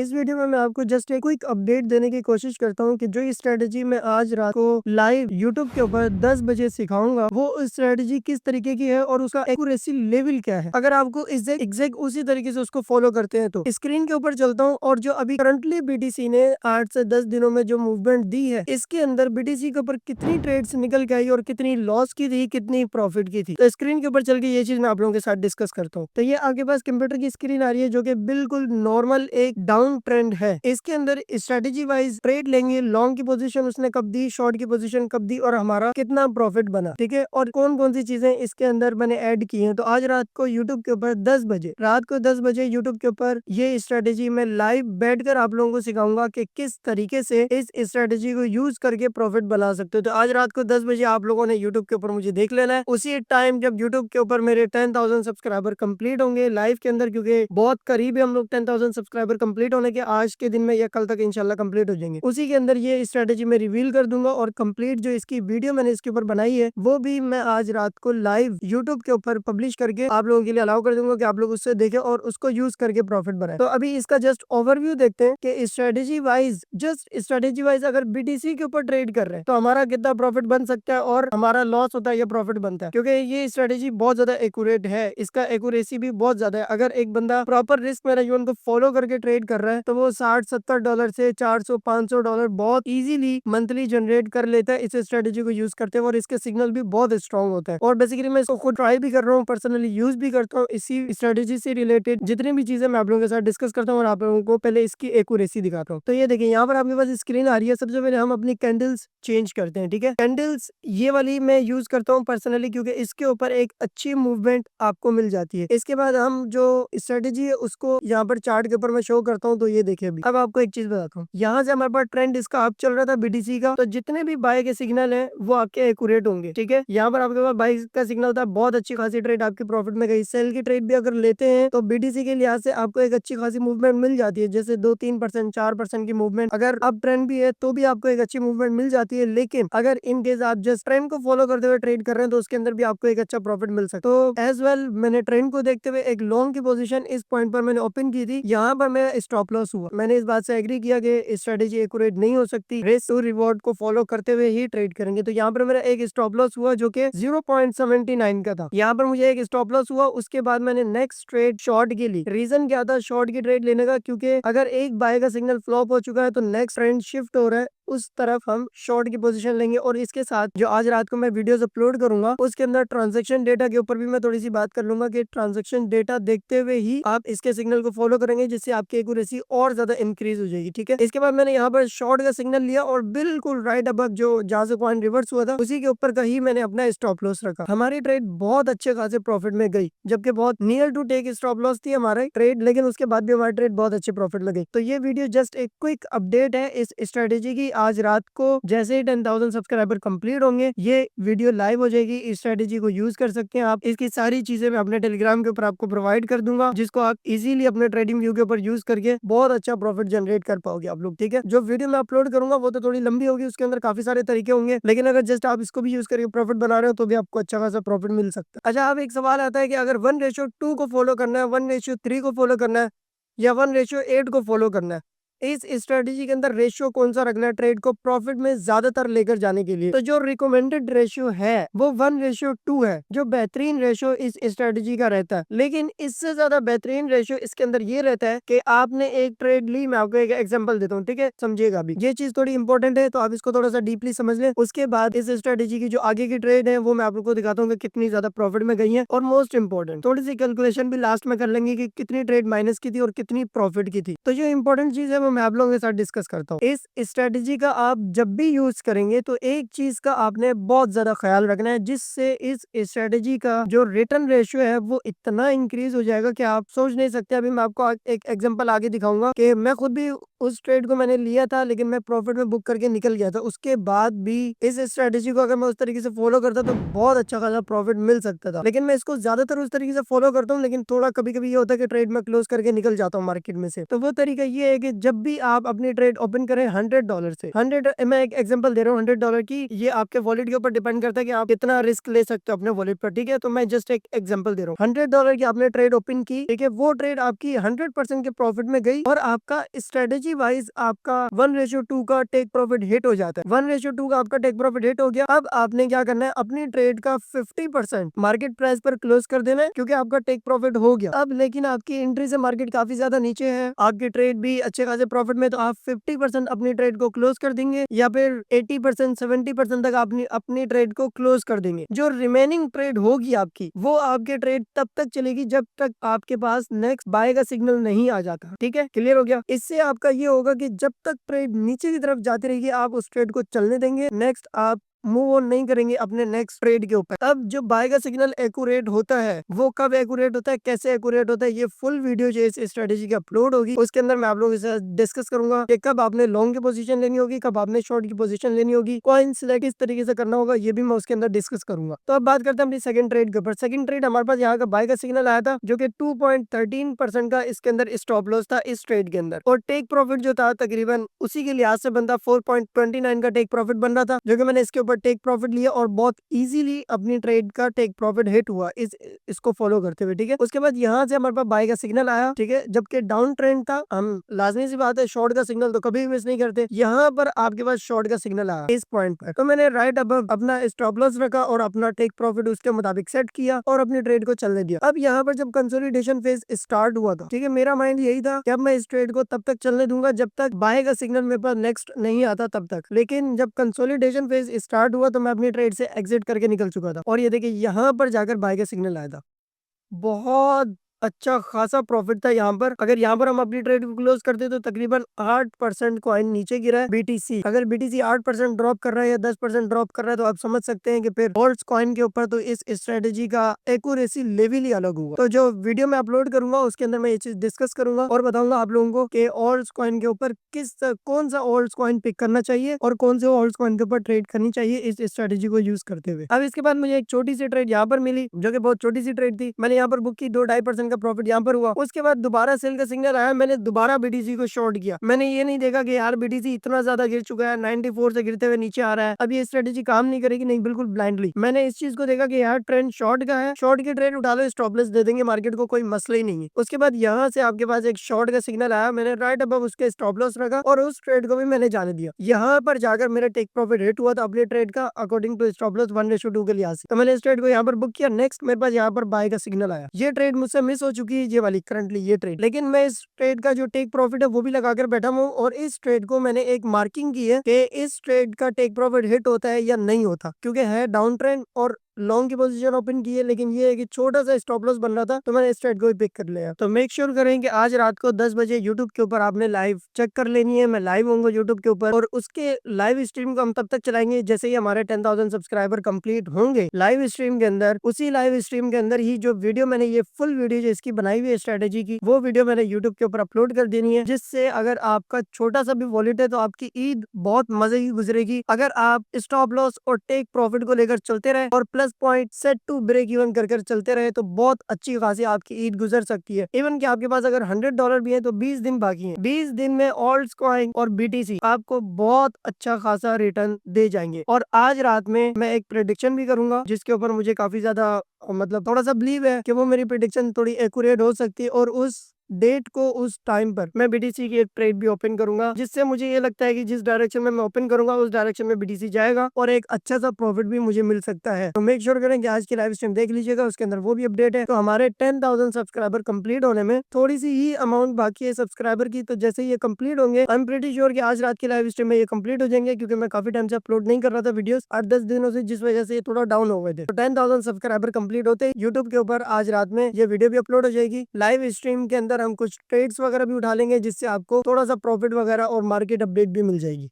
इस वीडियो में मैं आपको जस्ट एक क्विक अपडेट देने की कोशिश करता हूँ कि जो स्ट्रेटजी मैं आज रात को लाइव यूट्यूब के ऊपर 10 बजे सिखाऊंगा वो स्ट्रेटजी किस तरीके की है और उसका एक्यूरेसी लेवल क्या है। अगर आपको एग्जैक्ट उसी तरीके से उसको फॉलो करते हैं तो स्क्रीन के ऊपर चलता हूँ और जो अभी करंटली बीटीसी ने 8 से 10 दिनों में जो मूवमेंट दी है इसके अंदर बीटीसी के ऊपर कितनी ट्रेड्स निकल के आई और कितनी लॉस की थी कितनी प्रॉफिट की थी, तो स्क्रीन के ऊपर चल के ये चीज मैं आप लोगों के साथ डिस्कस करता हूँ। तो ये आपके पास कंप्यूटर की स्क्रीन आ रही है जो कि बिल्कुल नॉर्मल एक डाउन ट्रेंड है। इसके अंदर स्ट्रेटेजी वाइज ट्रेड लेंगे, लॉन्ग की पोजीशन उसने कब दी, शॉर्ट की पोजीशन कब दी और हमारा कितना प्रॉफिट बना, ठीक है, और कौन कौन सी चीजें इसके अंदर मैंने ऐड की हैं। तो आज रात को यूट्यूब के ऊपर 10 बजे यूट्यूब के ऊपर ये स्ट्रेटेजी मैं लाइव बैठकर आप लोगों को सिखाऊंगा कि किस तरीके से इस स्ट्रेटेजी को यूज करके प्रॉफिट बना सकते हो। तो आज रात को 10 बजे आप लोगों ने यूट्यूब के ऊपर मुझे देख लेना है। उसी टाइम जब यूट्यूब के ऊपर मेरे 10,000 सब्सक्राइबर कंप्लीट होंगे लाइव के अंदर, क्योंकि बहुत करीब है हम लोग 10,000 सब्सक्राइबर कंप्लीट होने के, आज के दिन में या कल तक इंशाल्लाह कंप्लीट हो जाएंगे। उसी के अंदर ये स्ट्रेटेजी मैं रिवील कर दूंगा और कंप्लीट जो इसकी वीडियो मैंने इसके ऊपर बनाई है वो भी मैं आज रात को लाइव यूट्यूब के ऊपर पब्लिश करके आप लोगों के लिए अलाउ कर दूंगा कि आप लोग उससे देखें और उसको यूज करके प्रॉफिट बनाए। तो अभी इसका जस्ट ओवरव्यू देखते हैं कि स्ट्रेटेजी वाइज अगर बीटीसी के ऊपर ट्रेड कर रहे हैं तो हमारा कितना प्रॉफिट बन सकता है और हमारा लॉस होता है या प्रॉफिट बनता है, क्योंकि ये स्ट्रेटेजी बहुत ज्यादा एक्यूरेट है, इसका एक्यूरेसी भी बहुत ज्यादा है। अगर एक बंदा प्रॉपर रिस्क मैनेजमेंट को फॉलो करके ट्रेड कर रहा है तो वो $60-70 से $400-500 बहुत इजीली मंथली जनरेट कर लेता है इस स्ट्रेटेजी को यूज करते हैं और इसके सिग्नल भी बहुत स्ट्रॉन्ग होता है। और बेसिकली मैं इसको खुद ट्राई भी कर रहा हूँ, पर्सनली यूज भी करता हूँ। इसी स्ट्रेटेजी से रिलेटेड जितनी भी चीजें मैं आप लोगों के साथ डिस्कस करता हूँ और आप लोगों को पहले इसकी एक्यूरेसी दिखाता हूँ। तो ये देखिए यहाँ पर आपके पास स्क्रीन आ रही है। सबसे पहले हम अपनी कैंडल्स चेंज करते हैं, ठीक है। कैंडल्स ये वाली मैं यूज करता हूँ पर्सनली क्योंकि इसके ऊपर एक अच्छी मूवमेंट आपको मिल जाती है। इसके बाद हम जो स्ट्रेटेजी है उसको यहाँ पर चार्ट के ऊपर मैं शो करता हूँ। तो ये देखिए अभी अब आपको एक चीज बताता हूँ, यहाँ से हमारे पास ट्रेंड इसका अप चल रहा था बीटीसी का, तो जितने भी बाय के सिग्नल है वो आपके एक्यूरेट होंगे, ठीक है। यहाँ पर आपके पास बाय का सिग्नल था, बहुत अच्छी खासी ट्रेड आपकी प्रॉफिट में गई। सेल की ट्रेड भी अगर लेते हैं तो बीटीसी के लिहाज से आपको एक अच्छी खासी मूवमेंट मिल जाती है, जैसे 2-3% 4% की मूवमेंट। अगर अप ट्रेंड भी है तो भी आपको एक अच्छी मूवमेंट मिल जाती है, लेकिन अगर इन केस आप जस्ट ट्रेंड को फॉलो करते हुए ट्रेड कर रहे हैं तो उसके अंदर भी आपको एक अच्छा प्रॉफिट मिल सकता है। तो एज वेल मैंने ट्रेंड को देखते हुए एक लॉन्ग की पोजीशन इस पॉइंट पर मैंने ओपन की थी, यहाँ पर मैं स्टॉप लॉस हुआ। मैंने इस बात से एग्री किया कि स्ट्रेटेजी एक्यूरेट नहीं हो सकती, रिस्क टू रिवॉर्ड को फॉलो करते हुए ही ट्रेड करेंगे। तो यहाँ पर मेरा एक स्टॉप लॉस हुआ जो कि 0.79 का था। यहाँ पर मुझे एक स्टॉप लॉस हुआ। उसके बाद मैंने नेक्स्ट ट्रेड शॉर्ट के लिए, रीजन क्या था शॉर्ट की ट्रेड लेने का, क्योंकि अगर एक बाय का सिग्नल फ्लॉप हो चुका है तो नेक्स्ट ट्रेंड शिफ्ट हो रहा है, उस तरफ हम शॉर्ट की पोजीशन लेंगे। और इसके साथ जो आज रात को मैं वीडियोस अपलोड करूंगा उसके अंदर ट्रांजैक्शन डेटा के ऊपर भी मैं थोड़ी सी बात कर लूंगा कि ट्रांजैक्शन डेटा देखते हुए ही आप इसके सिग्नल को फॉलो करेंगे, जिससे आपकी एक्यूरेसी और ज्यादा इंक्रीज हो जाएगी, ठीक है। इसके बाद मैंने यहाँ पर शॉर्ट का सिग्नल लिया और बिल्कुल राइट अब जो जहां से पॉइंट रिवर्स हुआ था उसी के ऊपर का ही मैंने अपना स्टॉप लॉस रखा। हमारी ट्रेड बहुत अच्छे खासे प्रॉफिट में गई, जबकि बहुत near to take stop loss थी हमारी ट्रेड, लेकिन उसके बाद भी हमारी ट्रेड बहुत अच्छे प्रॉफिट में गई। तो ये वीडियो जस्ट एक क्विक अपडेट है इस स्ट्रेटेजी की। आज रात को जैसे ही 10,000 सब्सक्राइबर कंप्लीट होंगे ये वीडियो लाइव हो जाएगी। इस स्ट्रेटेजी को यूज कर सकते हैं आप। इसकी सारी चीजें मैं अपने टेलीग्राम के ऊपर आपको प्रोवाइड कर दूंगा, जिसको आप इजीली अपने ट्रेडिंग व्यू के ऊपर यूज करके बहुत अच्छा प्रॉफिट जनरेट कर पाओगे आप लोग, ठीक है। जो वीडियो मैं अपलोड करूंगा वो तो थोड़ी लंबी होगी, उसके अंदर काफी सारे तरीके होंगे, लेकिन अगर जस्ट आप इसको भी यूज करके प्रॉफिट बना रहे हो तो भी आपको अच्छा खासा प्रॉफिट मिल सकता है। अच्छा, अब एक सवाल आता है कि अगर 1:2 को फॉलो करना है, 1:3 को फॉलो करना है या 1:8 को फॉलो करना है, इस स्ट्रेटेजी के अंदर रेशियो कौन सा रखना है ट्रेड को प्रॉफिट में ज्यादातर लेकर जाने के लिए। तो जो रिकमेंडेड रेशियो है वो 1:2 है, जो बेहतरीन रेशियो इस स्ट्रेटेजी का रहता है। लेकिन इससे ज्यादा बेहतरीन रेशियो इसके अंदर ये रहता है कि आपने एक ट्रेड ली, मैं आपको एक एग्जांपल देता हूँ, ठीक है, समझिएगा। अभी ये चीज थोड़ी इंपॉर्टेंट है तो आप इसको थोड़ा सा डीपली समझ लें। उसके बाद इस स्ट्रेटेजी की जो आगे की ट्रेड है वो मैं आप लोग को दिखाता हूँ कि कितनी ज्यादा प्रॉफिट में गई है, और मोस्ट इंपॉर्टेंट थोड़ी सी कैलकुलेशन भी लास्ट में कर लेंगे कि कितनी ट्रेड माइनस की थी और कितनी प्रॉफिट की थी। तो जो इंपॉर्टेंट चीज है वो मैं आप लोगों के साथ डिस्कस करता हूँ। इस स्ट्रेटेजी का आप जब भी यूज करेंगे तो एक चीज का आपने बहुत ज्यादा ख्याल रखना है, जिससे इस स्ट्रेटेजी का जो रिटर्न रेशियो है वो इतना इंक्रीज हो जाएगा कि आप सोच नहीं सकते। अभी मैं आपको एक एग्जांपल आगे दिखाऊंगा कि मैं खुद भी उस ट्रेड को मैंने लिया था, लेकिन मैं प्रॉफिट में बुक करके निकल गया था। उसके बाद भी इस स्ट्रेटेजी को अगर मैं उस तरीके से फॉलो करता तो बहुत अच्छा खासा प्रॉफिट मिल सकता था, लेकिन मैं इसको ज्यादातर उस तरीके से फॉलो करता हूँ। लेकिन थोड़ा कभी कभी ये होता है कि ट्रेड में क्लोज करके निकल जाता हूँ मार्केट में से। तो वो तरीका ये है कि जब भी आप अपनी ट्रेड ओपन करें $100 से, 100, मैं एक एग्जांपल दे रहा हूँ $100 की, ये आपके वॉलेट के ऊपर डिपेंड करता है कि आप कितना रिस्क ले सकते हो अपने वॉलेट पर, ठीक है। तो मैं जस्ट एक एग्जांपल दे रहा हूँ, $100 की आपने ट्रेड ओपन की, ठीक है। वो ट्रेड आपकी 100% के प्रॉफिट में गई और आपका स्ट्रेटेजी वाइज आपका 1:2 का टेक प्रॉफिट हिट हो जाता है। 1:2 का आपका टेक प्रॉफिट हिट हो गया। अब आपने क्या करना है, अपनी ट्रेड का 50% मार्केट प्राइस पर क्लोज कर देना है, क्योंकि आपका टेक प्रॉफिट हो गया। अब लेकिन आपकी एंट्री से मार्केट काफी ज्यादा नीचे है, आपकी ट्रेड भी अच्छे खासे प्रॉफिट में, तो आप 50% अपनी ट्रेड को क्लोज कर देंगे, या फिर 80% 70% तक अपनी अपनी ट्रेड को क्लोज कर देंगे। जो रिमेनिंग ट्रेड होगी आपकी, वो आपके ट्रेड तब तक चलेगी जब तक आपके पास नेक्स्ट बाय का सिग्नल नहीं आ जाता, ठीक है। क्लियर हो गया। इससे आपका ये होगा कि जब तक ट्रेड नीचे की तरफ जाती रहेगी आप उस ट्रेड को चलने देंगे, नेक्स्ट आप मूव ऑन नहीं करेंगे अपने नेक्स्ट ट्रेड के ऊपर। अब जो बाय का सिग्नल एक्यूरेट होता है, वो कब एक्यूरेट होता है, कैसे एक्यूरेट होता है, ये फुल वीडियो जो इस स्ट्रेटेजी की अपलोड होगी, उसके अंदर मैं आप लोगों के साथ डिस्कस करूंगा कि कब आपने लॉन्ग की पोजीशन लेनी होगी, कब आपने शॉर्ट की पोजीशन लेनी होगी, कॉइन सिलेक्ट किस तरीके से करना होगा, ये भी मैं उसके अंदर डिस्कस करूंगा। तो अब बात करते हैं अपनी सेकंड ट्रेड के ऊपर। सेकंड ट्रेड हमारे पास यहाँ का बाय का सिग्नल आया था, जो कि 2.13% का इसके अंदर स्टॉप लॉस था इस ट्रेड के अंदर, और टेक प्रॉफिट जो था तकरीबन उसी के लिहाज से बनता 4.29 का टेक प्रॉफिट बन रहा था, जो कि मैंने इसके ऊपर टेक प्रॉफिट लिया और बहुत इजीली अपनी ट्रेड का टेक प्रॉफिट हिट हुआ इसको फॉलो करते हुए, ठीक है। उसके बाद यहाँ से हमारे पास बाय का सिग्नल आया, ठीक है, जबकि डाउन ट्रेंड था। हम लाजमी सी बात है शॉर्ट का सिग्नल तो कभी भी मिस नहीं करते, यहाँ पर आपके पास शॉर्ट का सिग्नल आया इस पॉइंट पर, तो मैंने राइट अब अपना स्टॉप लॉस रखा और अपना टेक प्रॉफिट उसके मुताबिक सेट किया और अपनी ट्रेड को चलने दिया। अब यहाँ पर जब कंसोलिडेशन फेज स्टार्ट हुआ था, ठीक है, मेरा माइंड यही था कि अब मैं इस ट्रेड को तब तक चलने दूंगा जब तक बाय का सिग्नल मेरे पास नेक्स्ट नहीं आता तब तक। लेकिन जब कंसोलिडेशन फेज स्टार्ट हुआ तो मैं अपनी ट्रेड से एग्जिट करके निकल चुका था, और ये देखिए यहाँ पर जाकर बाय का सिग्नल आया था। बहुत अच्छा खासा प्रॉफिट था यहाँ पर। अगर यहाँ पर हम अपनी ट्रेड को क्लोज करते तो तकरीबन 8% कॉइन नीचे गिरा है बीटीसी। अगर बीटीसी 8% ड्रॉप कर रहा है या 10% ड्रॉप कर रहा है तो आप समझ सकते हैं कि फिर ऑल्ट्स कॉइन के ऊपर तो इस स्ट्रेटेजी का एक्यूरेसी लेवल ही अलग हुआ। तो जो वीडियो मैं अपलोड करूंगा उसके अंदर मैं ये चीज डिस्कस करूंगा और बताऊंगा आप लोगों को कि ऑल्ट्स कॉइन के ऊपर कौन सा ऑल्ट्स कॉइन पिक करना चाहिए और कौन से ऑल्ट्स कॉइन के ऊपर ट्रेड करनी चाहिए इस स्ट्रेटेजी को यूज करते हुए। अब इसके बाद मुझे एक छोटी सी ट्रेड यहाँ पर मिली, जो कि बहुत छोटी सी ट्रेड थी। मैंने यहाँ पर बुक की, 2-2.5% का प्रॉफिट यहाँ पर हुआ। उसके बाद दोबारा सेल का सिग्नल आया, मैंने दोबारा बीटीसी को शॉर्ट किया। मैंने ये नहीं देखा कि यार बीटीसी इतना ज्यादा गिर चुका है, 94 से गिरते हुए नीचे आ रहा है, अब ये स्ट्रेटेजी काम नहीं करेगी, नहीं, बिल्कुल ब्लाइंडली मैंने इस चीज को देखा कि यार ट्रेंड शॉर्ट का है, शॉर्ट की ट्रेड उठा लो, स्टॉप लॉस दे देंगे मार्केट को, कोई मसला ही नहीं है। उसके बाद यहाँ से आपके पास एक शॉर्ट का सिग्नल आया, मैंने राइट अब उसके स्टॉप लॉस रखा और उस ट्रेड को भी मैंने जाने दिया। यहाँ पर जाकर मेरा टेक प्रॉफिट हिट हुआ था अपने ट्रेड का अकॉर्डिंग टू स्टॉप लॉस 1:2 के लिहाज से। तो मैंने इस ट्रेड को यहाँ पर बुक किया। नेक्स्ट मेरे पास यहाँ पर बाय का सिग्नल आया। ये ट्रेड मुझसे मिस हो चुकी है, ये वाली करंटली ये ट्रेड, लेकिन मैं इस ट्रेड का जो टेक प्रॉफिट है वो भी लगाकर बैठा हूँ और इस ट्रेड को मैंने एक मार्किंग की है कि इस ट्रेड का टेक प्रॉफिट हिट होता है या नहीं होता, क्योंकि है डाउन ट्रेंड और लॉन्ग की पोजीशन ओपन की है, लेकिन ये है कि छोटा सा स्टॉप लॉस बन रहा था, तो मैंने इस ट्रेड को भी पिक कर लिया। तो मेक श्योर करें कि आज रात को 10 बजे यूट्यूब के ऊपर आपने लाइव चेक कर लेनी है। मैं लाइव होऊंगा यूट्यूब के ऊपर और उसके लाइव स्ट्रीम को हम तब तक चलाएंगे जैसे ही हमारे 10,000 सब्सक्राइबर कंप्लीट होंगे। लाइव स्ट्रीम के अंदर, उसी लाइव स्ट्रीम के अंदर ही जो वीडियो मैंने ये फुल वीडियो जो इसकी बनाई हुई है स्ट्रेटेजी की, वो वीडियो मैंने यूट्यूब के ऊपर अपलोड कर देनी है, जिससे अगर आपका छोटा सा भी वॉलेट है तो आपकी ईद बहुत मजे की गुजरेगी। अगर आप स्टॉप लॉस और टेक प्रॉफिट को लेकर चलते रहे और plus point set to break even कर चलते रहे तो बहुत अच्छी खासी आपकी ईद गुजर सकती है। इवन कि आपके पास अगर $100 भी है तो 20 दिन बाकी है, 20 दिन में ऑल्ट्स कॉइन और बीटीसी आपको बहुत अच्छा खासा रिटर्न दे जाएंगे। और आज रात में मैं एक प्रेडिक्शन भी करूंगा जिसके ऊपर मुझे काफी ज्यादा मतलब थोड़ा सा बिलीव है कि वो मेरी प्रेडिक्शन थोड़ी एक्यूरेट हो सकती है, और उस डेट को उस टाइम पर मैं बीटीसी की एक ट्रेड भी ओपन करूंगा, जिससे मुझे ये लगता है कि जिस डायरेक्शन में मैं ओपन करूंगा उस डायरेक्शन में बीटीसी जाएगा और एक अच्छा सा प्रॉफिट भी मुझे मिल सकता है। तो मेक श्योर करें कि आज की लाइव स्ट्रीम देख लीजिएगा, उसके अंदर वो भी अपडेट है। तो हमारे 10,000 सब्सक्राइबर कंप्लीट होने में थोड़ी सी ही अमाउंट बाकी है सब्सक्राइबर की, तो जैसे ये कंप्लीट होंगे आई एम प्रीटी श्योर कि आज रात की लाइव स्ट्रीम में ये कंप्लीट हो जाएंगे, क्योंकि मैं काफी टाइम से अपलोड नहीं कर रहा था वीडियोस 8-10 दिनों से, जिस वजह से ये थोड़ा डाउन हो गए थे। तो 10,000 सब्सक्राइबर कंप्लीट होते यूट्यूब के ऊपर आज रात में ये वीडियो भी अपलोड हो जाएगी। लाइव स्ट्रीम के अंदर हम कुछ ट्रेड्स वगैरह भी उठा लेंगे, जिससे आपको थोड़ा सा प्रॉफिट वगैरह और मार्केट अपडेट भी मिल जाएगी।